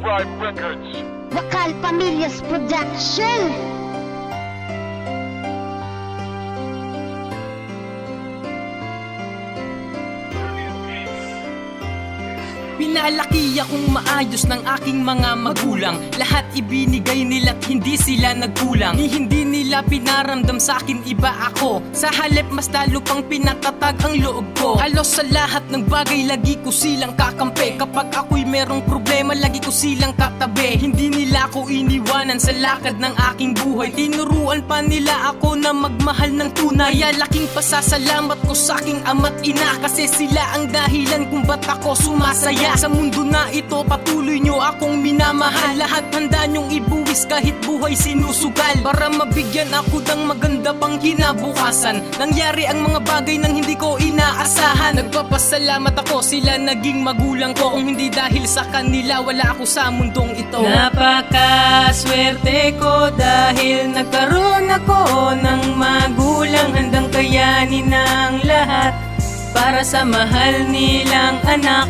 Tribe Records. Wakal Pamilyas Production. Pinalaki akong maayos ng aking mga magulang. Lahat ibinigay nila't hindi sila nagkulang. Hindi nila pinaramdam sa akin iba ako. Sa halip mas lalo pang pinatatag ang loob ko. Halos sa lahat ng bagay lagi ko silang kakampi. Kapag ako'y merong problema lagi ko silang katabi. Hindi nila ako iniwanan sa lakad ng aking buhay. Tinuruan pa nila ako na magmahal ng tunay. Kaya laking pasasalamat ko sa aking ama't ina. Kasi sila ang dahilan kung ba't ako sumasaya. Sa mundo na ito patuloy nyo akong minamahal. Lahat handa nyong ibuwis kahit buhay sinusugal. Para mabigyan ako ng maganda pang kinabukasan. Nangyari ang mga bagay nang hindi ko inaasahan. Nagpapasalamat ako sila naging magulang ko. Kung hindi dahil sa kanila wala ako sa mundong ito. Napakaswerte ko dahil nagkaroon ako ng magulang. Handang kayanin ang lahat para sa mahal nilang anak.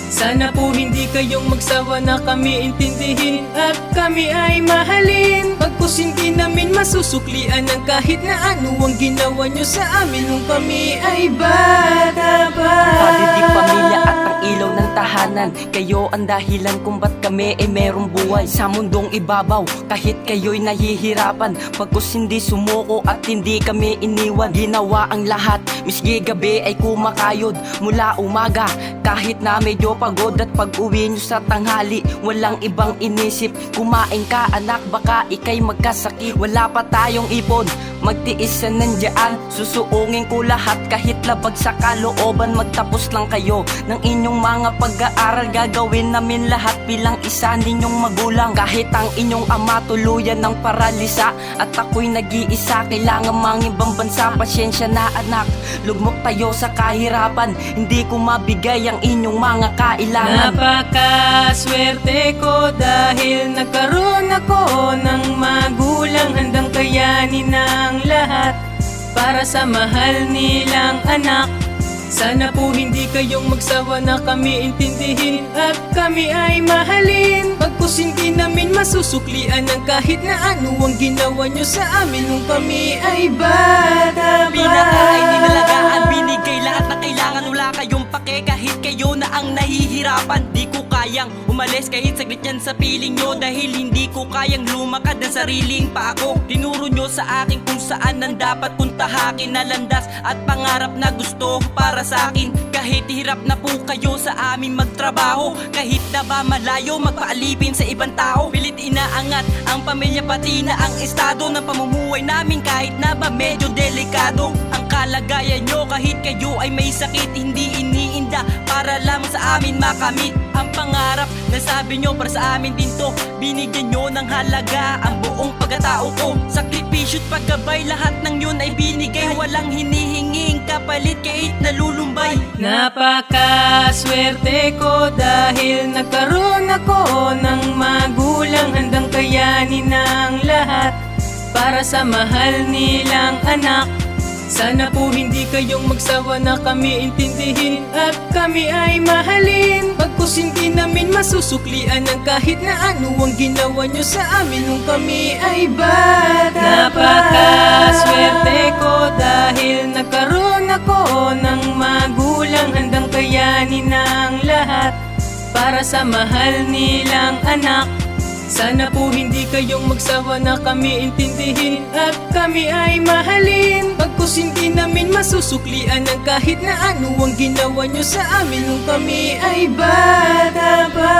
Sana po hindi kayong magsawa na kami intindihin at kami ay mahalin. Pagkus hindi namin masusuklian ng kahit na ano ang ginawa nyo sa amin nung kami ay bata pa. Palitig pamilya at ang ilaw ng tahanan. Kayo ang dahilan kung ba't kami ay merong buhay sa mundong ibabaw. Kahit kayo'y nahihirapan, pagkus hindi sumuko at hindi kami iniwan. Ginawa ang lahat, misgi gabi ay kumakayod mula umaga. Kahit na medyo pagod at pag-uwi nyo sa tanghali, walang ibang inisip. Kumain ka anak, baka ikay magkasakit. Wala pa tayong ipon, magtiis na nandiyan. Susuungin ko lahat kahit labag sa kalooban. Magtapos lang kayo ng inyong mga pag-aaral. Gagawin namin lahat bilang isa ninyong magulang. Kahit ang inyong ama tuluyan ng paralisa at ako'y nag-iisa, kailangan mga ibang bansa. Pasyensya na anak, lugmok tayo sa kahirapan. Hindi ko mabigay ang inyong mga kailangan. Napakaswerte ko dahil nagkaroon ako ng magulang. Handang kayanin ang lahat para sa mahal nilang anak. Sana po hindi kayong magsawa na kami intindihin at kami ay mahalin. Pagkus hindi namin masusuklian ng kahit na ano ang ginawa nyo sa amin nung kami ay bata pa. Pinakain, ninalagaan, binigay lahat na kailangan. Wala kayong pake kahit kayo na ang nahihirapan. Di ko kayang umalis kahit saglit yan sa piling nyo. Dahil hindi ko kayang lumakad ng sariling pa ako. Tinuro nyo sa akin kung saan ang dapat kong tahakin na landas at pangarap na gusto para sa akin. Kahit hirap na po kayo sa amin magtrabaho, kahit na ba malayo magpaalipin sa ibang tao. Pilit inaangat ang pamilya pati na ang estado ng pamumuhay namin. Kahit na ba medyo delikado ang kalagayan nyo, kahit kayo ay may sakit, hindi iniinda para lamang sa amin makamit ang pangarap na sabi nyo para sa amin din to. Binigyan nyo ng halaga ang buong pagkatao ko. Sakripisyo't paggabay, lahat ng yun ay binigay. Walang hinihinging kapalit kahit nalulumbay. Napakaswerte ko dahil nagkaroon ako ng magulang. Handang kayanin ang lahat para sa mahal nilang anak. Sana po hindi kayong magsawa na kami intindihin at kami ay mahalin. Pagkus hindi namin masusuklian ng kahit na ano ang ginawa nyo sa amin nung kami ay bata pa. Napakaswerte ko dahil nagkaroon ako ng magulang. Handang kayanin ang lahat para sa mahal nilang anak. Sana po hindi kayong magsawa na kami intindihin at kami ay mahalin. Pagkus hindi namin masusuklian ng kahit na ano ang ginawa nyo sa amin nung kami ay bata pa.